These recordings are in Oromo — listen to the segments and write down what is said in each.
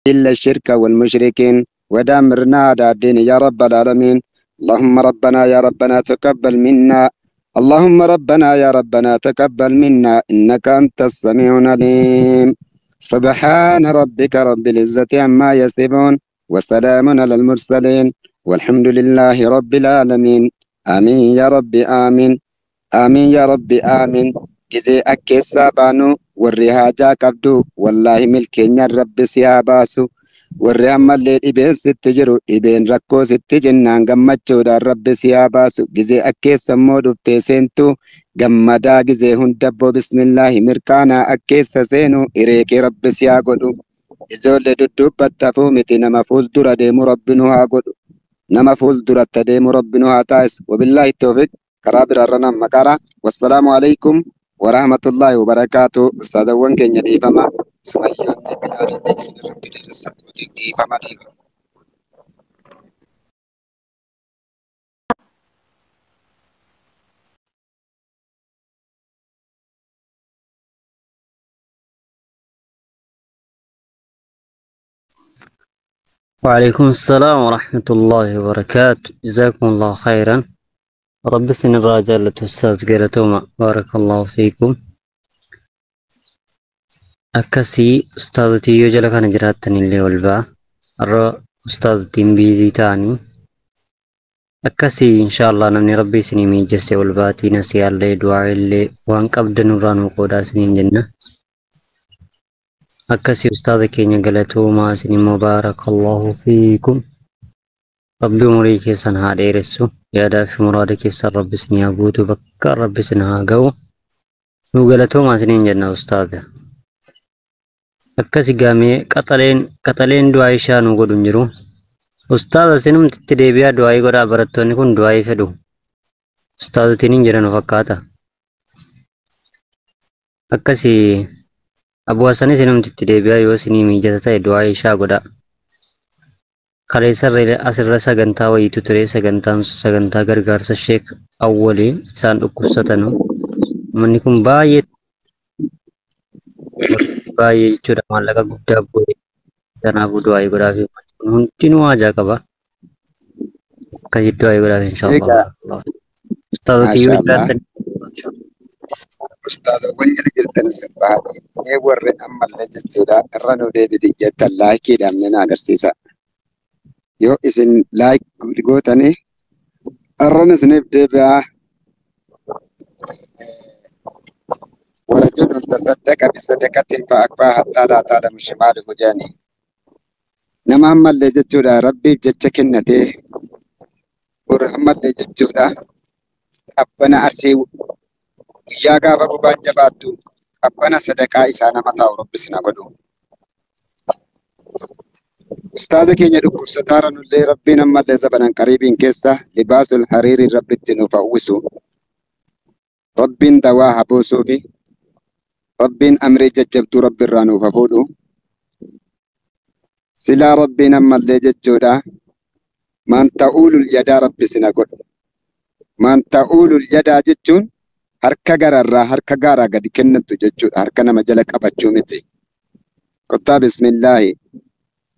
إلا الشرك والمشركين ودمرنا أعداء الدين يا رب العالمين. اللهم ربنا يا ربنا تقبل منا، اللهم ربنا يا ربنا تقبل منا إنك أنت السميع العليم. سبحان ربك رب العزة عما يصفون وسلام على المرسلين والحمد لله رب العالمين. آمين يا رب آمين. آمين يا رب آمين. إذا أكيسا بانو والرهاجا قبدو والله ملكين الرب سياباسو warri ammallee dhibeen sitti jiru dhibeen rakkoo sitti jennaan gammachuudhaan rabbi si haa baasu. Gizee akkeessa immoo dhuftee seentu gammadaa gizee hundabboo bismillaahi mirkaanaa akkeessa seenu hireekee rabbi si haa godhu. Ijoollee dudduubbattafuu miti nama fuuldura deemu rabbi nu haa godhu. Nama fuulduratti deemu rabbi nu haa taasisu. Wabillaahi tawfiq. Karaa biraarra nama qara. Wassalaamu alaikum warahmatullaahi wabarakaatu. Ustaadawwan keenya dhiifama. Sumayyoonni bilaalinni isinirratti dhiyeessatu dhiifama. وعليكم السلام ورحمة الله وبركاته. جزاكم الله خيرا. رب سن الرجال أستاذ قيرتوما بارك الله فيكم. أكسي أستاذتي يوجل كان جراتني اللي والبا الرا أستاذتي بيزي تاني أكسي إن شاء الله نمني ربي سني ميجسي والباتي نسي اللي دعاء اللي وانك أبدا نوران وقودا سنين جنة. أكسي أستاذ كينيا قلتوما سني مبارك الله فيكم. ربي مري كيسان هادي رسو يادا في مراد كيسان ربي سني أبوتو بكر ربي سنها قو وقلتوما سنين جنة أستاذ. Akkasi gaamee qaxaleen du'aa ishaa nu godhu jiru. Ustaaza sinumti deebi'aa du'aa godhaa barattoonni kun du'aa fedhu. Ustaazotiin hin jiran fakkaata. Akkasi abu'aasanii sinumti deebi'aa yoo sinii miijata ta'e du'aa ishaa godhaa. Kaleessarree asirra sagantaa wayiitu ture sagantaa gargaarsa sheek awwalii isaan dhukkubsatanu. Manni kun baay'ee jechuudha maallaqa guddaa bu'ee kanaafuu du'aa godhaaf hundinuu haajaa qaba. Akkasitti du'aa godhaaf inshaallah. Ustaazotii yoo jiraatan Ustaadawwan jala jirtan sirbaadha. Mee warri ammallee jechuudha irra nu deebiti jettan laayikiidhaan ni agarsiisa. Yoo isin laayik gootanii irran isiniif deebi'aa. ورجل تصدق بصدقة فأكفى حتى لا تعلم شماله جاني. نما ammallee jechuudha rabbiif jecha kennatee ammallee jechuudha abbana arsii guyyaa gaafa gubaan jabaattu abbana sadaqaa isaa nama taa'u rabbis na godhu. Ustaaza keenya dhukkubsataara nullee rabbiin ammallee zabanan qariibiin keessa libaasul hariirii rabbitti nuuf hawwisu. Rabbiin dawaa habuusuu fi Rabbiin amrii jajjabduu rabbi irraa nuuf hafuudhu. Silaa rabbiin ammallee jechuudha man ta'uulul yadaa rabbi sina godhu. Man ta'uulul yadaa jechuun harka gararraa harka gaaraa gadi kennattu jechuudha. Harka nama jala qabachuu miti. Kottaa bismillaahi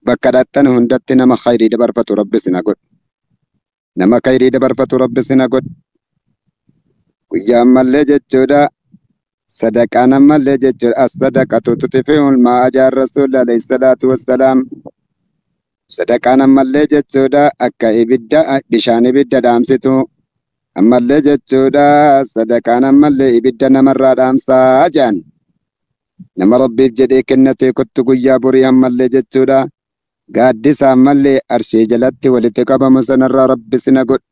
bakka dhattan hundatti nama khayrii dabarfatu rabbi sina godhu. Nama khayrii dabarfatu rabbi sina godhu. Guyyaa ammallee jechuudha sadaqaan ammallee jechuudha as-sadaqatu tutfi'ul maa'a jaan rasuul alayhi salaatu wassalaam. Sadaqaan ammallee jechuudha akka bishaan ibidda dhaamsitu. Ammallee jechuudha sadaqaan ammallee ibidda namarraa dhaamsaa jaan. Nama rabbiif jedhee kennatee kottu guyyaa borii ammallee jechuudha gaaddisa ammallee arshee jalatti walitti qabamu sanarraa rabbi sina godhu.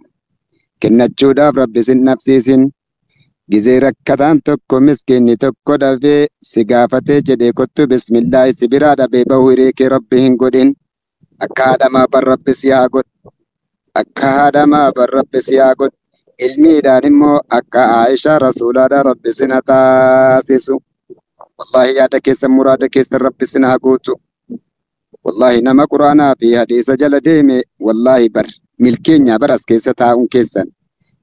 Kennachuudhaaf rabbi sin nabsiisin. Gizee rakkataan tokko miskiinni tokko dhabee si gaafatee jedhee kottu bismillaahi si biraa dhabee bahu hireekee rabbi hin godhin. Akka haadhamaa bar rabbi si haa godhu. Akka haadhamaa bar rabbi si haa godhu. Ilmiidhaan immoo akka Aayishaa rasuulaadhaa rabbi sina taasisu. Wallaahi yaada keessan muraada keessan rabbi sina haa guutu. Wallaahi nama quraanaa fi hadiisa jala deeme wallaahi bar milkeenya baras keessa taa'uun keessan.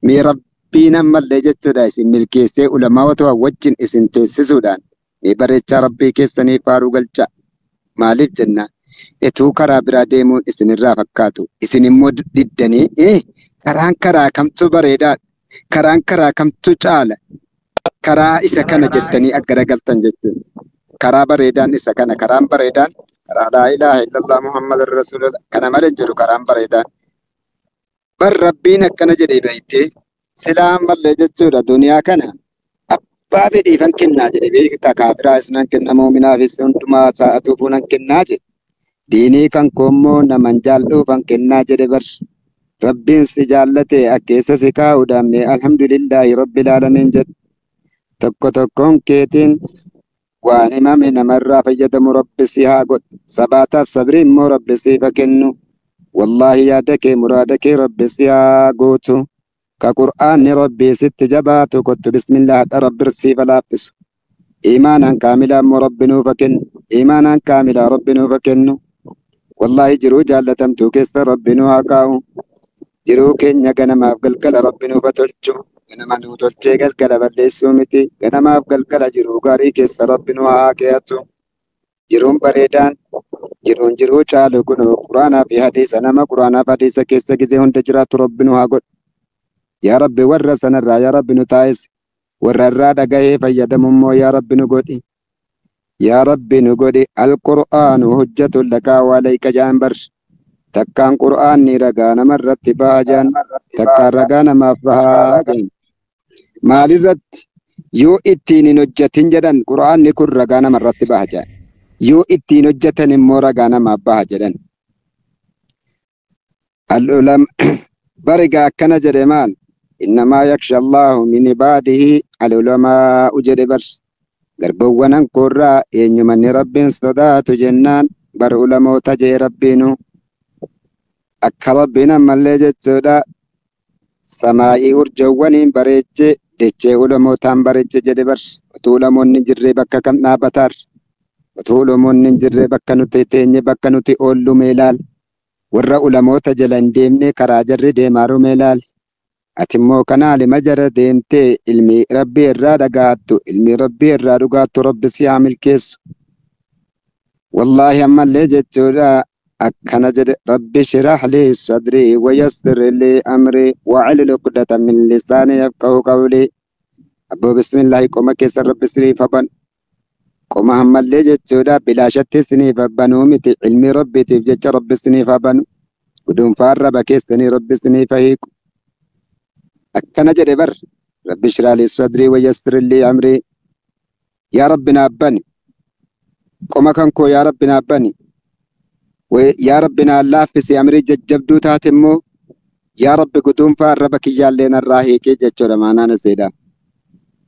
Mee rabbiin ammallee jechuudha isin milkeessee ulamaawwatu wajjin isin teessisuudhaan mee bareechaa rabbii keessanii faaruu galcha. Maaliif jenna etuu karaa biraa deemuun isinirraa fakkaatu isin immoo diddanii karaan karaa kamtu bareedaa karaan karaa kamtu caala karaa isa kana jettanii aggaragaltan jechuudha. Karaa bareedaan isa kana karaan bareedaan karaa laa ilaaha illallah muhammadur rasulullah kana malee jiru karaan bareedaan. Bar rabbiin akkana jedhee beeytee silaa ammallee jechuudha duniyaa kana abbaa fedhiifan kennaa jedhe beektaa kaafiraas nan kenna muuminaafis hundumaa sa'atuufuu nan kennaa jedhe. Diinii kan koommoo naman jaalluufan kennaa jedhe bar. Rabbiin si jaallate akkeessa si kaa'uudhaan alhamdulillahi rabbil aalamiin jedhe. Tokko tokkoon keetiin waan himame namarraa fayyadamu rabbi si haa godhu. Sabaataaf sabrii immoo rabbi siif haa kennu. Wallaahi yaada kee muraada kee rabbi si haa guutu. Ka qur'aanni rabbii sitti jabaatu kottu bismillah hadha rabbi siif laaffisu. Imaanaan kaamilaa immoo rabbi nuuf haa kennu. Imaanaan kaamilaa rabbi nuuf haa kennu. Wallaahi jiruu jaallatamtuu keessa rabbi nu haa kaa'u. Jiruu keenya ganamaaf galgala rabbi nuuf haa tolchu. Ganama nuu tolchee galgala balleessuu miti. Ganamaaf galgala jiruu gaarii keessa rabbi nu haa keeyatu. Jiruun bareedaan jiruun jiruu caalu kun quraanaa fi hadiisa nama quraanaa fi hadiisa keessa gizee hunda jiraatu rabbi nu haa godhu. Yaa Rabbi warra sanarraa yaa Rabbi nu taa'is. Warra irraa dhagahee fayyadamu immoo yaa Rabbi nu godhi. Yaa Rabbi nu godhi al-Qur'aanu hujjatun lakaa wa alayka jaan bar. Takkaan qur'aanni ragaa namarratti bahaa jaan. Takkaan ragaa namaaf bahaa jaan. Maalirratti yoo ittiin hin hojjatin jedhan qur'aanni kun ragaa namarratti baha jaan. Yoo ittiin hojjatan immoo ragaa namaaf baha jedhan. Bariga akkana jedhe maal? Innamaa yaksha Allahu min ibaadihi al-ulamaa'u jedhe bar. Garbawwanan korraa eenyumanni rabbiin sodaatu jennaan bar ulamoota jee rabbiinu. Akka rabbiin ammallee jechuudha samaa'ii urjoowwaniin bareeche dechee ulamootaan bareeche jedhe bar. Utuu ulamoonni jirree bakka kam dhaabataar? Utuu ulamoonni jirree bakka nuti teenye bakka nuti oollu meelaal? Warra ulamoota jala hin deemne karaa jarri deemaaru meelaal? Ati immoo kanaa lima jara deemtee ilmi rabbii irraa dhagaattu ilmi rabbii irraa dhugaattu rabbi si haa milkeessu. Wallaahi ammallee jechuudha akkana jedhe rabbi shirah lii sadrii wa yassir lii amrii wahlul uqdatan min lisaanii yafqahu qawlii. Abboo bismillaahi qoma keessa rabbi siniif haa banu. Qoma ammallee jechuudha bilaashatti siniif haa banuu miti ilmi rabbiitiif jecha rabbi siniif haa banu. Gudunfaan raba keessanii rabbi siniif haa hiiku. Akkana jedhe bar rabbi shirah lii sadrii wa yassir lii amrii. Yaa Rabbi naaf bani. Qoma kan koo yaa Rabbi naaf bani. Yaa Rabbi naa laaffisi amrii jajjabduu taate immoo yaa Rabbi gudunfaa raba kiyyaallee narraa hiikee jechuudha maanaan iseedha.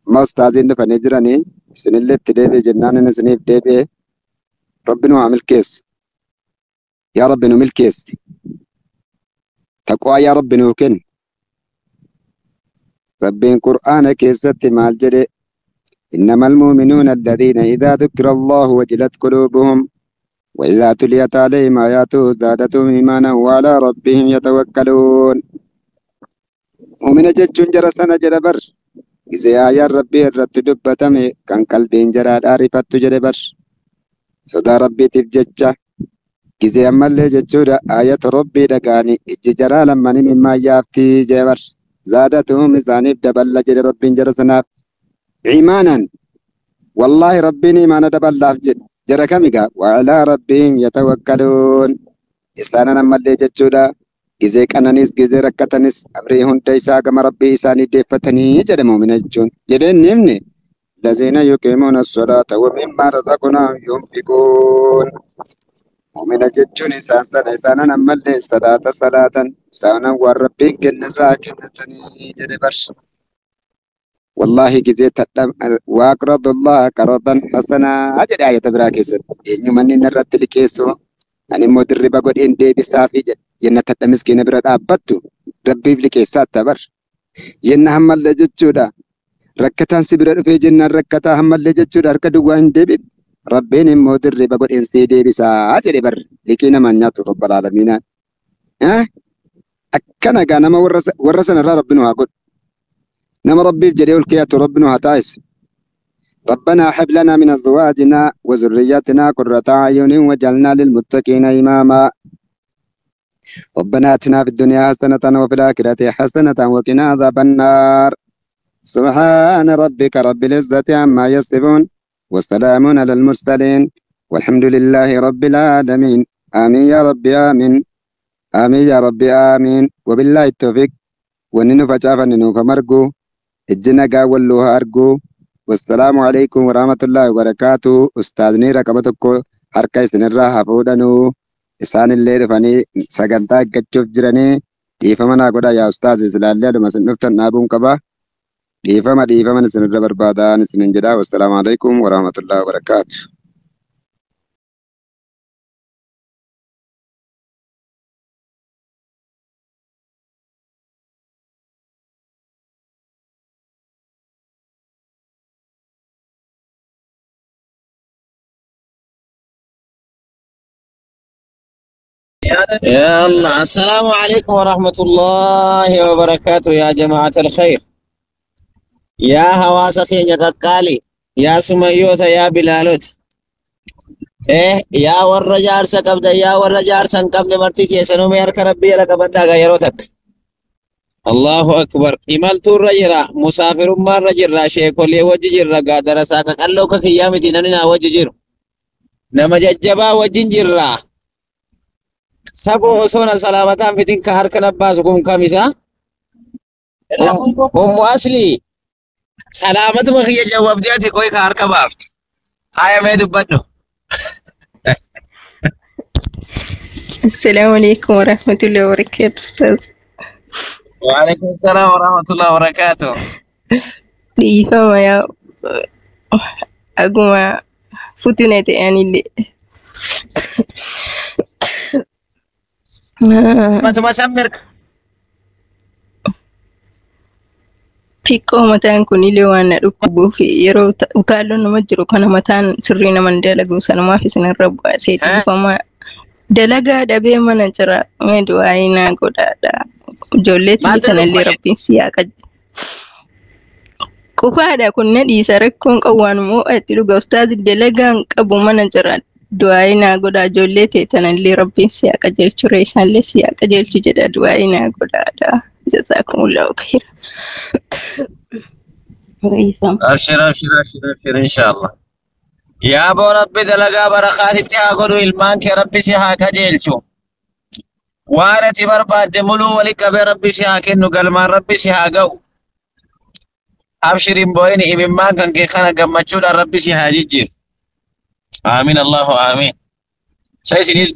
Amma ustaaziin dhufanii jiranii isinillee itti deebi'e jennaan inni isiniif deebi'e rabbi nu haa milkeessu. Yaa Rabbi nu milkeessi. Taqwaa yaa Rabbi nuu kenni. Rabbiin qur'aana keessatti maal jedhe? إنما المؤمنون الذين إذا ذكر الله وجلت قلوبهم وإذا تليت عليهم آياته زادتهم إيمانا وعلى ربهم يتوكلون. مؤمن جتشون جرسنا جربر إذا آية ربي الرت دبتم كان قلبين جراد عارفت جربر صدا ربي تفجتشا إذا أمال جتشورا آية ربي دقاني إججرا لما مما يافتي جبر زادتهم إزانيف دبل جر ربي جرسنا إيمانا والله ربي إيمانا دبل لافجد جرى كميقا وعلى ربهم يتوكلون. إسانا نمالي جتشودا إذا كاننيس إذا ركتنيس أمريهن تيسا كما ربي إساني دفتني جد مؤمن جون جدين نمني الذين يقيمون الصلاة ومما رزقناهم ينفقون. مؤمن جتشون إسانا نمالي صلاة إسانا وربي كن راكنتني جد برش. والله جزيت وأقرض الله قرضا حسنا أجد آية براكيس إنه من نرد لكيسو أنا مدرب بقول إن دي بسافي جنة المسكين برد أبتو ربي لكيسات تبر جنة هم اللي جتشودا ركتان سبرد في جنة ركتا هم اللي جتشودا ركدوا وين دي ربين مدرب بقول إن سيدي بسا أجد بر لكينا من ياتو رب العالمين أكنا كان ما ورسنا ربنا أقول نما ربي بجريول كياتو ربنا هتايس ربنا هب لنا من أزواجنا وذرياتنا قرة أعين واجعلنا للمتقين إماما ربنا آتنا في الدنيا حسنة وفي الآخرة حسنة وقنا عذاب النار سبحان ربك رب العزة عما يصفون والسلام على المرسلين والحمد لله رب العالمين آمين يا رب آمين آمين يا رب آمين وبالله التوفيق وننو فجافا ننو فمرقو الجنة قاولوها أرقو والسلام عليكم ورحمة الله وبركاته أستاذني رقبتكو حركة سنراها فودنو إسان اللي رفاني سقنطا قتشوف جراني ديفمنا قدا يا أستاذ إسلالي لما سنفتن نابون قبا ديفما نسنر بربادا نسننجدا والسلام عليكم ورحمة الله وبركاته يلا السلام عليكم ورحمة الله وبركاته يا جماعة الخير يا هواس خينيا قالي يا سميوت يا بلالوت يا ورجار سكبد يا ورجار سنكبد مرتك يا سنومي أرك ربي لك بدا غيروتك الله أكبر إمالت الرجرة مسافر ما الرجرة شيء كل وجه جرة قادر ساكك اللوك كيامتي نمنا وجه جر نما ججبا وجه جرة سبو حسونا سلامتان في دين كهر كنباسكم كاميسا هم أصلي سلامت مخي جواب دياتي كوي كهر كباب هاي ميدو بدو السلام عليكم ورحمة الله وبركاته. وعليكم السلام ورحمة الله وبركاته. فما يا أقوم فتنة يعني اللي ما تمسمر xiqqoo mataan kun illee waan na dhukkubuuf yeroo utaalloon nama jiru kana mataan sirrii naman dalagu sanumaaf isinirra bu'aasee dhiifamaa dalagaa dhabee mana jira mee du'aayinaa godhaadha ijoollee sanallee rabbiin siyaaqa qufaadha kun na dhiisa rakkoon qawwaan moo itti dhuga ustaazi dalagaan qabu mana jira du'aayinaa godhaa ijoollee sanallee rabbiin siyaaqa jechuudha isaallee siyaaqa jechu jedha du'aayinaa godhaadha jazakumullahu khairan. أبشر أبشر أبشر أبشر إن شاء الله يا أبو ربي دلقا بركات تاغدو إلمانك ربي سيحاك جيلشو وارتي برباد ملو ولك بربي سيحاك إنو قلما ربي سيحاقو أبشر بويني إممان كان كي خانا قمتشو ربي سيحاجي جير آمين الله آمين سيسي